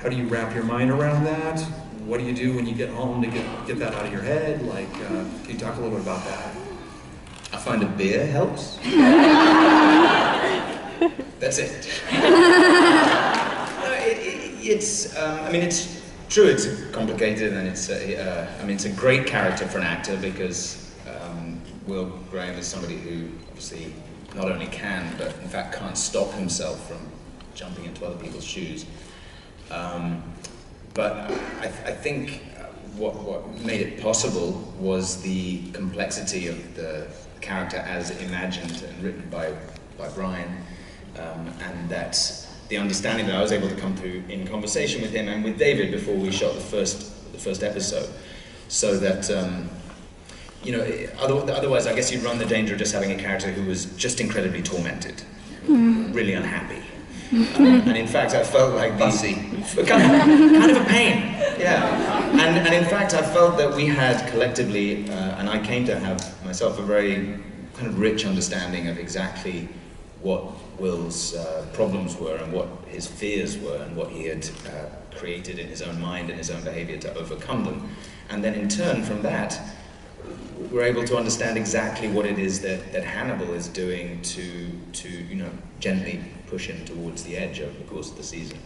how do you wrap your mind around that? What do you do when you get home to get that out of your head? Like, can you talk a little bit about that? I find a beer helps. That's it. I mean, it's true. It's complicated, and it's a great character for an actor because Will Graham is somebody who obviously not only can, but in fact can't stop himself from jumping into other people's shoes. But I think what made it possible was the complexity of the character as imagined and written by Brian, and that the understanding that I was able to come to in conversation with him and with David before we shot the first episode, so that otherwise I guess you'd run the danger of just having a character who was just incredibly tormented, really unhappy. And in fact, I felt like kind of a pain, yeah. And in fact, I felt that we had collectively, and I came to have myself a very kind of rich understanding of exactly what Will's problems were and what his fears were and what he had created in his own mind and his own behavior to overcome them. And then in turn from that, we're able to understand exactly what it is that Hannibal is doing to gently push him towards the edge over the course of the season.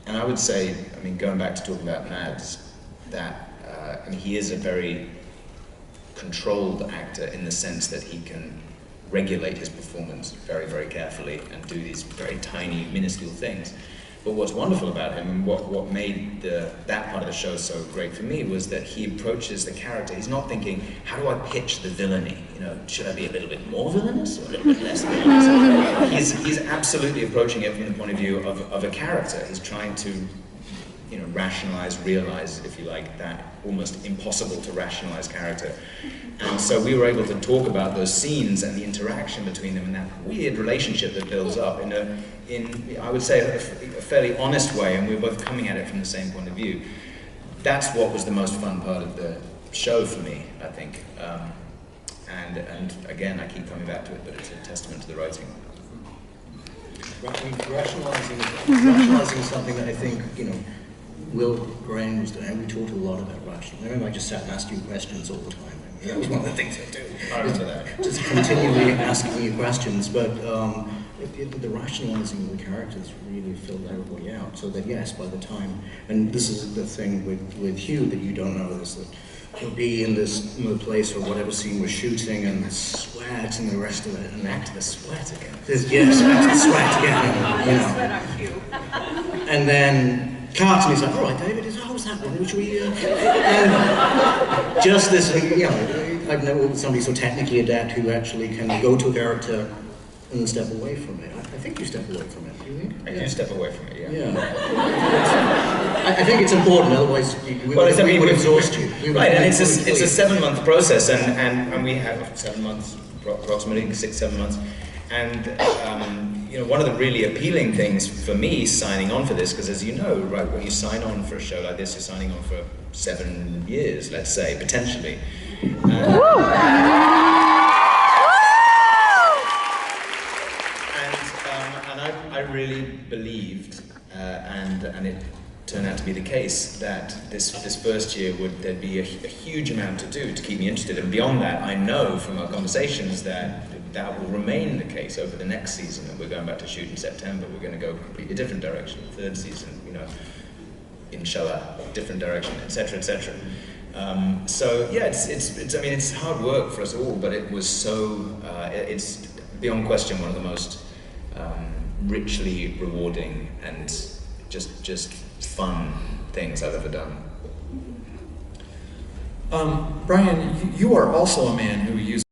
And I would say, I mean, going back to talking about Mads, that he is a very controlled actor in the sense that he can regulate his performance very, very carefully and do these very tiny, minuscule things. But what's wonderful about him, and what made that part of the show so great for me, was that he approaches the character. He's not thinking, how do I pitch the villainy? Should I be a little bit more villainous or a little bit less villainous? He's absolutely approaching it from the point of view of a character. He's trying to rationalize, realize, if you like, that almost impossible to rationalize character. And so we were able to talk about those scenes and the interaction between them and that weird relationship that builds up in I would say, a fairly honest way, and we were both coming at it from the same point of view. That's what was the most fun part of the show for me, I think. And again, I keep coming back to it, but it's a testament to the writing. Rationalizing is something that I think, Will Graham was doing. We talked a lot about rationalizing. I remember I just sat and asked you questions all the time. That was one of the things I do. I remember that. Just continually asking you questions, but the rationalizing of the characters really filled everybody out. So that yes, by the time, and this is the thing with Hugh that you don't know, is that he'll be in this place or whatever scene we're shooting, and the sweat and the rest of it, and back to the sweat again. Yes, back to the sweat again. And then cuts, and he's like, all right, David, how's that one? Which we, and just this, I've never somebody so technically adept who actually can go to a character and then step away from it. I think you step away from it, do you think? I do step away from it, yeah. I think it's important, otherwise we would exhaust you. Right, and it's a 7-month process, and we have 7 months, approximately 6-7 months. And one of the really appealing things for me signing on for this, because as you know, right, when you sign on for a show like this, you're signing on for 7 years, let's say, potentially. I really believed, and it turned out to be the case, that this first year there'd be a huge amount to do to keep me interested, and beyond that, I know from our conversations that will remain the case over the next season, and we're going back to shoot in September. We're going to go a completely different direction. The third season, inshallah, different direction, etc., etc. So yeah, it's hard work for us all, but it was so. It's beyond question one of the most richly rewarding and just fun things I've ever done. Brian, you are also a man who uses